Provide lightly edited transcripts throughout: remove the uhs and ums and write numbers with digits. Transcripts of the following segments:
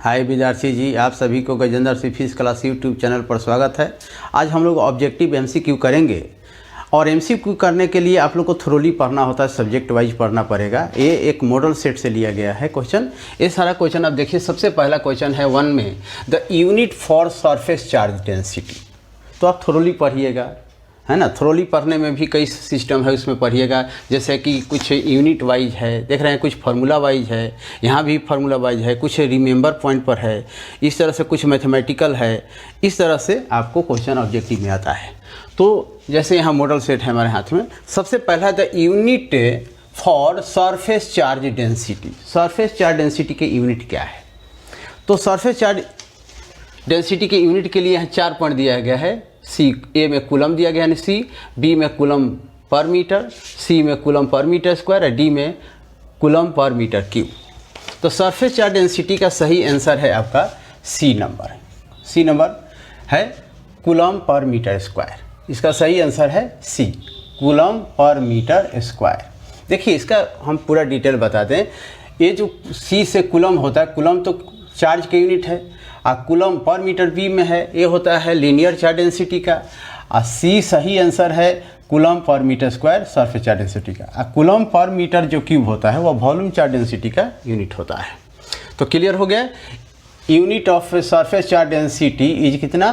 हाय विद्यार्थी जी, आप सभी को गजेंद्र सी फिजिक्स क्लास यूट्यूब चैनल पर स्वागत है। आज हम लोग ऑब्जेक्टिव एमसीक्यू करेंगे और एमसीक्यू करने के लिए आप लोग को थोरोली पढ़ना होता है, सब्जेक्ट वाइज पढ़ना पड़ेगा। ये एक मॉडल सेट से लिया गया है क्वेश्चन। ये सारा क्वेश्चन आप देखिए, सबसे पहला क्वेश्चन है 1 में, the unit for surface charge density. तो आप थोरोली पढ़िएगा, है ना। थोरोली पढ़ने में भी कई सिस्टम है, उसमें पढ़िएगा। जैसे कि कुछ यूनिट वाइज है, देख रहे हैं, कुछ फार्मूला वाइज है, यहाँ भी फार्मूला वाइज है, कुछ रिमेंबर पॉइंट पर है, इस तरह से कुछ मैथमेटिकल है। इस तरह से आपको क्वेश्चन ऑब्जेक्टिव में आता है। तो जैसे यहाँ मॉडल सेट है हमारे हाथ में, सबसे पहला the unit for surface charge density. Surface charge density के यूनिट क्या है? तो सरफेस चार्ज डेंसिटी के यूनिट के लिए यहाँ 4 पॉइंट दिया गया है। सी ए में कूलम दिया गया है, सी बी में कूलम पर मीटर, सी में कूलम पर मीटर स्क्वायर और डी में कूलम पर मीटर क्यूब। तो सरफेस चार्ज डेंसिटी का सही आंसर है आपका सी नंबर। सी नंबर है कूलम पर मीटर स्क्वायर। इसका सही आंसर है सी, कूलम पर मीटर स्क्वायर। देखिए, इसका हम पूरा डिटेल बता दें। ये जो सी से कूलम होता है, कूलम तो चार्ज के यूनिट है, और कूलम पर मीटर बी में है, ये होता है लीनियर चार्ज डेंसिटी का। और सी सही आंसर है कूलम पर metre square surface charge density का। और कूलम पर मीटर जो क्यूब होता है वह वॉल्यूम चार्ज डेंसिटी का यूनिट होता है। तो क्लियर हो गया, unit of surface charge density is कितना?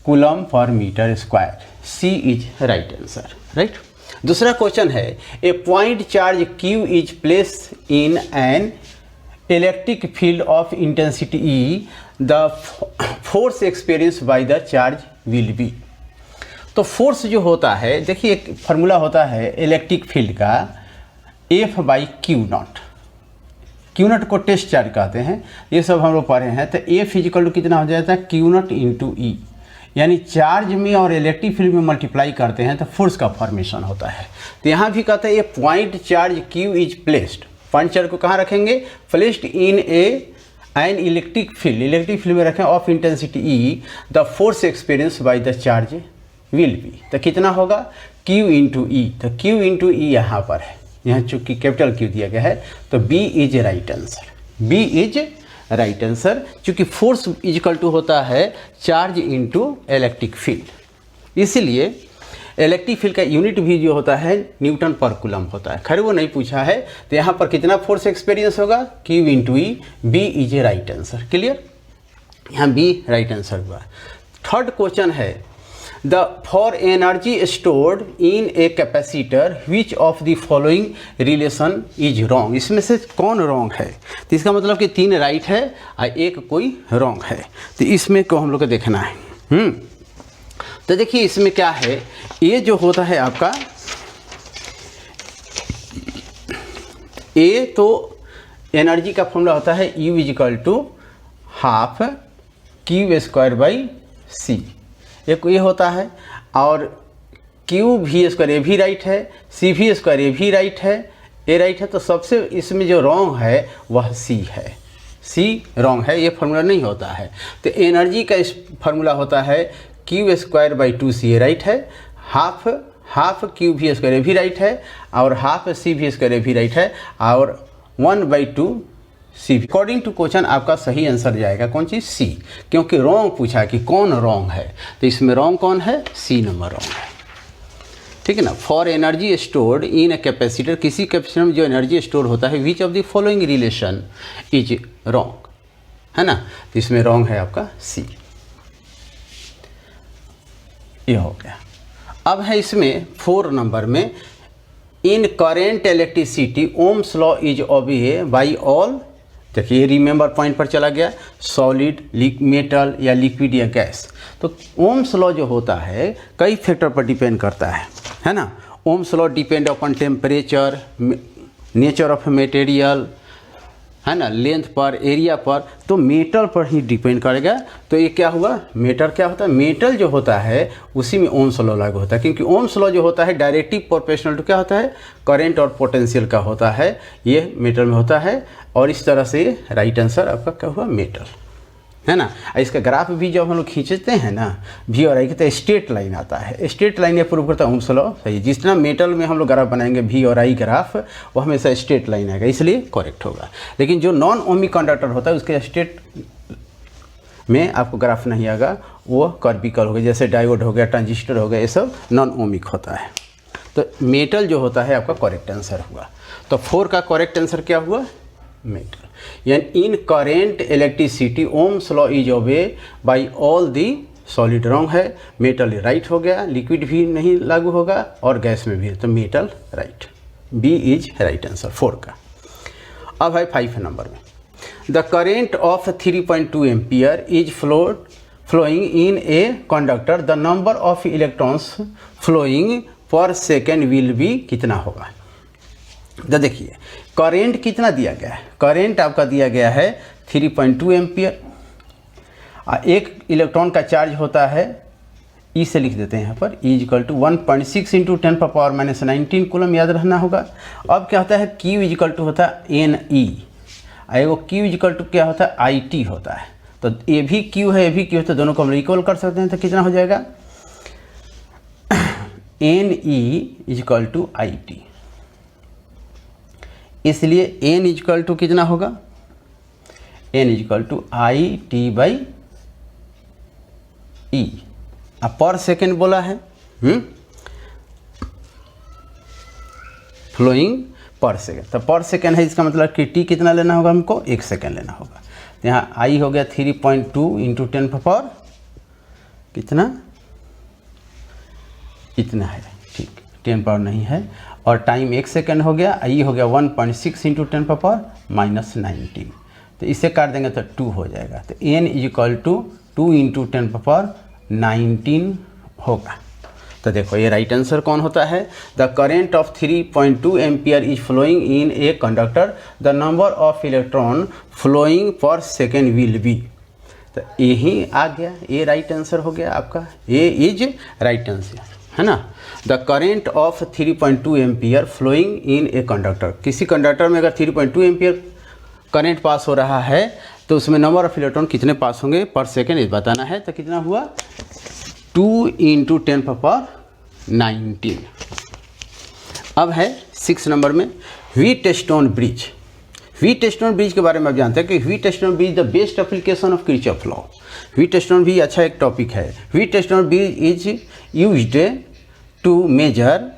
कूलम पर metre square. C is right answer, right. दूसरा क्वेश्चन है, a point charge q is placed in an electric field of intensity E, the force experience by the charge will be. तो force जो होता है, देखिए एक formula होता है इलेक्ट्रिक फील्ड का, F by Q not. Q not को टेस्ट चार्ज कहते हैं, ये सब हम लोग पढ़े हैं। तो एफ इजिकल टू कितना हो जाता है? क्यू नॉट इंटू ई, यानी चार्ज में और इलेक्ट्रिक फील्ड में मल्टीप्लाई करते हैं तो फोर्स का फॉर्मेशन होता है। तो यहाँ भी कहते हैं ये point charge q is placed. Point charge को कहाँ रखेंगे? Placed in an electric field. Electric field में रखें of intensity E, the force experience by the charge will be. तो कितना होगा? क्यू इंटू ई। तो क्यू इंटू ई यहाँ पर है, यहाँ चूंकि कैपिटल क्यू दिया गया है, तो B is right answer. B is right answer, चूँकि फोर्स इजिकल टू होता है चार्ज इंटू इलेक्ट्रिक फील्ड, इसीलिए इलेक्ट्रिक फील्ड का यूनिट भी जो होता है न्यूटन पर कूलम होता है। खैर वो नहीं पूछा है, तो यहाँ पर कितना फोर्स एक्सपीरियंस होगा? Q into E. B is a right answer. Clear, यहाँ बी राइट आंसर हुआ। थर्ड क्वेश्चन है, the for energy stored in a capacitor which of the following relation is wrong. इसमें से कौन रॉन्ग है? तो इसका मतलब कि 3 राइट है और एक कोई रॉन्ग है। तो इसमें को हम लोग को देखना है। तो देखिए इसमें क्या है, ये जो होता है आपका ए, तो एनर्जी का फॉर्मूला होता है U equal to half q square by C. एक ये होता है, और क्यू भी स्क्वायर ये भी राइट है, सी भी स्क्वायर ये भी राइट है, ये राइट है। तो सबसे इसमें जो रॉन्ग है वह सी है। सी रॉन्ग है, ये फार्मूला नहीं होता है। तो एनर्जी का इस फार्मूला होता है क्यू स्क्वायर बाई 2 सी, ये राइट है। हाफ क्यू भी स्क्वायर ये भी राइट है, और हाफ सी भी स्क्वायर ये भी राइट है, और 1/2 सी। अकॉर्डिंग टू क्वेश्चन आपका सही आंसर जाएगा कौन चीज़? सी, क्योंकि रॉन्ग पूछा कि कौन रॉन्ग है, तो इसमें रॉन्ग कौन है? सी नंबर रॉन्ग है, ठीक है ना। For energy stored in a capacitor, किसी कैपेसिटर में जो एनर्जी स्टोर होता है, विच of the following relation is wrong, है ना। तो इसमें रॉन्ग है आपका सी। ये हो गया। अब है इसमें 4 नंबर में, in current electricity ohm's law is obey by all. देखिए रिमेंबर पॉइंट पर चला गया, सॉलिड, मेटल या लिक्विड या गैस। तो ओम्स लॉ जो होता है कई फैक्टर पर डिपेंड करता है ना। Ohm's law depend upon temperature, nature of material, है ना, लेंथ पर, एरिया पर। तो मेटल पर ही डिपेंड करेगा। तो ये क्या हुआ? मेटल क्या होता है? मेटल जो होता है उसी में ओम्स लॉ लागू होता है, क्योंकि ओम्स लॉ जो होता है डायरेक्टिव प्रोपोर्शनल टू क्या होता है? करंट और पोटेंशियल का होता है। ये मेटल में होता है, और इस तरह से राइट आंसर आपका क्या हुआ? मेटल। है ना। इसका ग्राफ भी जब हम लोग खींचते हैं ना वी और आई की, तो स्ट्रेट लाइन आता है। स्ट्रेट लाइन ये प्रूव करता है ओम्स लॉ, सही। जितना मेटल में हम लोग ग्राफ बनाएंगे वी और आई ग्राफ, वो हमेशा स्ट्रेट लाइन आएगा, इसलिए करेक्ट होगा। लेकिन जो नॉन ओमिक कंडक्टर होता है उसके स्ट्रेट में आपको ग्राफ नहीं आएगा, वो कर्विकल हो गया, जैसे डायोड हो गया, ट्रांजिस्टर हो गया, ये सब नॉन ओमिक होता है। तो मेटल जो होता है आपका करेक्ट आंसर हुआ। तो 4 का करेक्ट आंसर क्या हुआ? मेटल। यानी in current electricity ohm's law is obey by all the solid, wrong है। मेटल राइट हो गया, लिक्विड भी नहीं लागू होगा और गैस में भी, तो metal right, B is right answer 4 का। अब है 5 नंबर में, the current of 3.2 ampere is flowing in a conductor, the number of electrons flowing per second will be कितना होगा। तो देखिए करेंट कितना दिया गया है, करेंट आपका दिया गया है 3.2 एम्पियर। एक इलेक्ट्रॉन का चार्ज होता है, ई से लिख देते हैं यहाँ पर, E equal to 1.6 into 10⁻⁻19 coulomb, याद रखना होगा। अब क्या होता है, क्यू इक्वल टू होता है एन ई, एगो क्यू इक्वल टू क्या होता है आई टी होता है। तो ये भी क्यू है, ये भी क्यू है, तो दोनों को हम इक्वल कर सकते हैं। तो कितना हो जाएगा, n E equal to I T, इसलिए एन इक्वल टू कितना होगा, n equal to I T by E. अब पर सेकेंड बोला है, फ्लोइंग पर सेकेंड, तो पर सेकेंड है, इसका मतलब कि टी कितना लेना होगा हमको, 1 सेकेंड लेना होगा। तो यहाँ आई हो गया 3.2 इंटू 10 पावर कितना, इतना है, ठीक, 10 पावर नहीं है, और टाइम 1 सेकेंड हो गया। आई हो गया 1.6 इंटू 10 पावर -19, तो इसे काट देंगे तो 2 हो जाएगा। तो N is equal to 2 into 10 power 19 होगा। तो देखो ये राइट आंसर कौन होता है, the current of 3.2 ampere is flowing in a conductor, the number of electron flowing per second will be. तो यही आ गया, ये राइट आंसर हो गया आपका, ए इज राइट आंसर, है ना। The current of 3.2 ampere flowing in a conductor, किसी कंडक्टर में अगर 3.2 एम्पियर करेंट पास हो रहा है तो उसमें नंबर ऑफ इलेक्ट्रॉन कितने पास होंगे पर सेकेंड, ये बताना है। तो कितना हुआ, 2 इंटू 10 पावर 19। अब है 6 नंबर में, व्हीटस्टोन ब्रिज। व्हीटस्टोन ब्रिज के बारे में आप जानते हैं कि Wheatstone bridge the best application of Kirchhoff law. Wheatstone भी अच्छा एक टॉपिक है। Wheatstone bridge is used to measure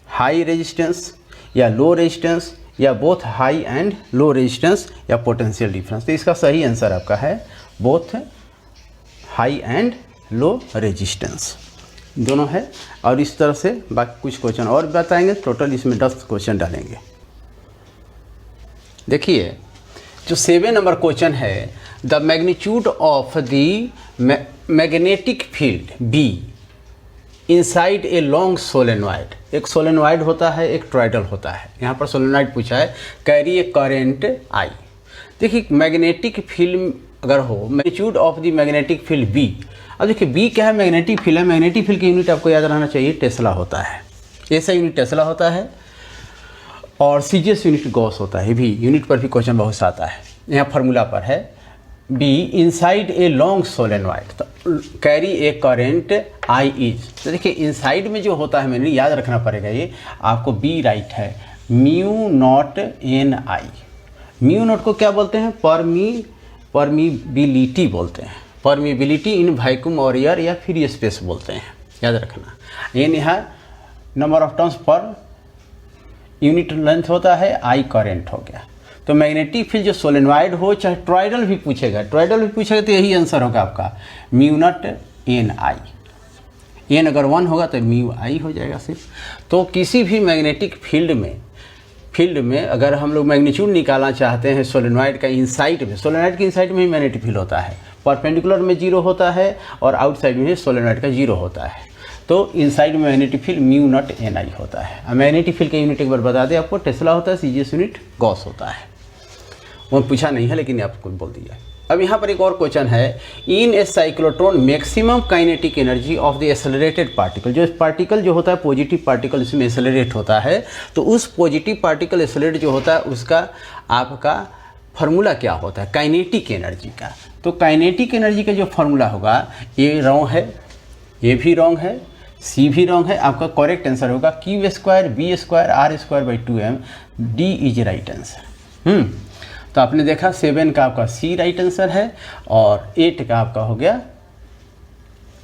high resistance या लो रेजिस्टेंस या both high and low resistance या पोटेंशियल डिफरेंस। तो इसका सही आंसर आपका है both high and low resistance, दोनों है। और इस तरह से बाकी कुछ क्वेश्चन और बताएंगे, टोटल इसमें 10 क्वेश्चन डालेंगे। देखिए जो 7 नंबर क्वेश्चन है, the magnitude of the magnetic field B inside a long solenoid. एक सोलेनॉइड होता है, एक टॉरॉइडल होता है। यहाँ पर सोलेनॉइड पूछा है, कैरी ए करंट आई। देखिए मैग्नेटिक फील्ड अगर हो, magnitude of the magnetic field B. अब देखिए बी क्या है, मैग्नेटिक फील्ड है। मैग्नेटिक फील्ड की यूनिट आपको याद रहना चाहिए, टेस्ला होता है। ऐसा यूनिट टेस्ला होता है और सीजीएस यूनिट गॉस होता है। भी यूनिट पर भी क्वेश्चन बहुत आता है। यहाँ फार्मूला पर है, B inside a long solenoid, तो carry a current I is. तो देखिए इनसाइड में जो होता है, मैंने याद रखना पड़ेगा, ये आपको बी राइट है, म्यू नॉट एन आई। म्यू नॉट को क्या बोलते हैं, परमीबिलिटी बोलते हैं। परमीबिलिटी इन वैक्यूम और एयर या फ्री स्पेस बोलते हैं, याद रखना। एन यहाँ number of turns per unit length होता है, आई करेंट हो गया। तो मैग्नेटिक फील्ड जो सोलेनॉइड हो, चाहे टॉरॉइडल भी पूछेगा, तो यही आंसर होगा आपका, mu naught N I. N अगर 1 होगा तो म्यू आई हो जाएगा सिर्फ। तो किसी भी मैग्नेटिक फील्ड में अगर हम लोग मैग्नीट्यूड निकालना चाहते हैं सोलेनॉइड का इनसाइड में, सोलेनॉइड के इनसाइड में ही मैग्नेटिक फील्ड होता है, परपेंडिकुलर में 0 होता है और आउटसाइड में सोलेनॉइड का 0 होता है। तो इनसाइड में magnetic field mu naught N I होता है। मैग्नेटिक फील्ड का यूनिट एक बार बता दें आपको, टेस्ला होता है, सीजीएस यूनिट गॉस होता है। वो पूछा नहीं है लेकिन आपको बोल दिया। अब यहाँ पर एक और क्वेश्चन है, in a cyclotron maximum kinetic energy of the accelerated particle. जो पार्टिकल जो होता है पॉजिटिव पार्टिकल इसमें एक्सेलरेट होता है, तो उस पॉजिटिव पार्टिकल एक्सेलरेट जो होता है उसका आपका फार्मूला क्या होता है काइनेटिक एनर्जी का। तो काइनेटिक एनर्जी का जो फॉर्मूला होगा ये रॉन्ग है, ये भी रॉन्ग है, सी भी रॉन्ग है। आपका करेक्ट आंसर होगा Q square B square R square by 2m, D is right answer. तो आपने देखा 7 का आपका सी राइट आंसर है और 8 का आपका हो गया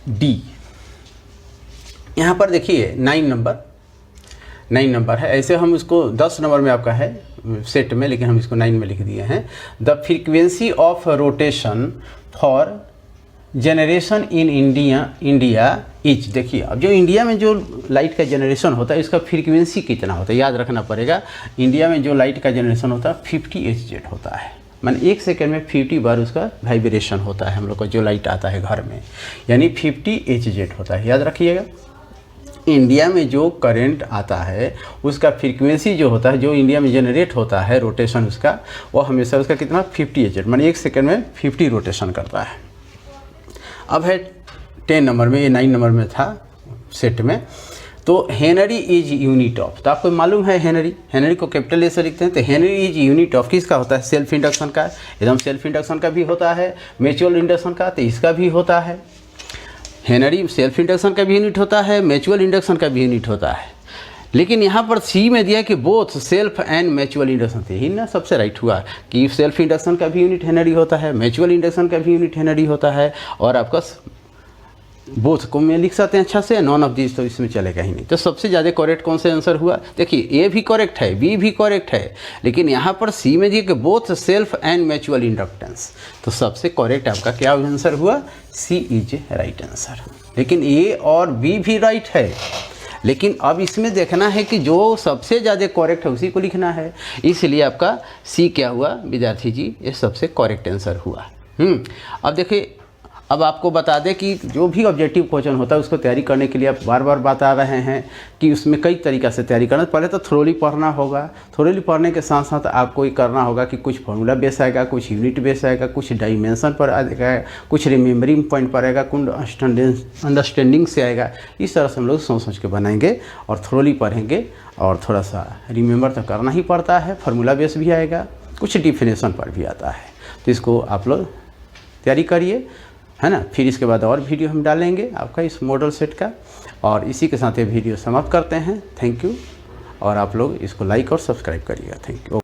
डी। यहाँ पर देखिए 9 नंबर है, ऐसे हम इसको 10 नंबर में आपका है सेट में, लेकिन हम इसको 9 में लिख दिए हैं। The frequency of rotation for generation in India is, देखिए अब जो इंडिया में जो लाइट का जनरेशन होता है इसका फ्रीक्वेंसी कितना होता है, याद रखना पड़ेगा। इंडिया में जो लाइट का जनरेशन होता है 50 Hz होता है, माने 1 सेकेंड में 50 बार उसका वाइब्रेशन होता है हम लोग को जो लाइट आता है घर में, यानी 50 Hz होता है, याद रखिएगा। इंडिया में जो करंट आता है उसका फ्रीक्वेंसी जो होता है, जो इंडिया में जनरेट होता है रोटेशन उसका, वो हमेशा उसका कितना 50 Hz, माने 1 सेकेंड में 50 रोटेशन करता है। अब है 10 नंबर में, ये 9 नंबर में था सेट में। तो हेनरी इज यूनिट ऑफ, तो आपको मालूम है हेनरी को कैपिटल ए से लिखते हैं। तो हेनरी इज यूनिट ऑफ किसका होता है, सेल्फ इंडक्शन का, एकदम सेल्फ इंडक्शन का भी होता है, म्यूचुअल इंडक्शन का, तो इसका भी होता है। हेनरी सेल्फ इंडक्शन का भी यूनिट होता है, म्यूचुअल इंडक्शन का भी यूनिट होता है। लेकिन यहाँ पर सी में दिया कि both self and mutual induction, यही ना सबसे राइट हुआ कि सेल्फ इंडक्शन का भी यूनिट हेनरी होता है, म्यूचुअल इंडक्शन का भी यूनिट हेनरी होता है, और आपका बोथ को में लिख सकते हैं अच्छा से, नॉन ऑफ दिस तो इसमें चलेगा ही नहीं। तो सबसे ज़्यादा करेक्ट कौन सा आंसर हुआ, देखिए ए भी करेक्ट है, बी भी करेक्ट है, लेकिन यहाँ पर सी में दिया कि both self and mutual inductance, तो सबसे करेक्ट आपका क्या आंसर हुआ, सी इज राइट आंसर। लेकिन ए और बी भी राइट है, लेकिन अब इसमें देखना है कि जो सबसे ज़्यादा करेक्ट है उसी को लिखना है, इसलिए आपका सी क्या हुआ विद्यार्थी जी, ये सबसे करेक्ट आंसर हुआ। अब देखिए, अब आपको बता दें कि जो भी ऑब्जेक्टिव क्वेश्चन होता है उसको तैयारी करने के लिए आप बार बार बता रहे हैं कि उसमें कई तरीक़ा से तैयारी करना। पहले तो थ्योरी पढ़ना होगा, थ्योरी पढ़ने के साथ साथ आपको ये करना होगा कि कुछ फॉर्मूला बेस आएगा, कुछ यूनिट बेस आएगा, कुछ डायमेंशन पर आएगा, कुछ रिमेम्बरिंग पॉइंट पर आएगा, कुछ अंडरस्टैंडिंग से आएगा। इस तरह से हम लोग सोच के बनाएंगे और थ्योरी पढ़ेंगे, और थोड़ा सा रिमेंबर तो करना ही पड़ता है, फार्मूला बेस भी आएगा, कुछ डिफिनेशन पर भी आता है। तो इसको आप लोग तैयारी करिए, है ना। फिर इसके बाद और वीडियो हम डालेंगे आपका इस मॉडल सेट का, और इसी के साथ ये वीडियो समाप्त करते हैं। थैंक यू, और आप लोग इसको लाइक और सब्सक्राइब करिएगा। Thank you.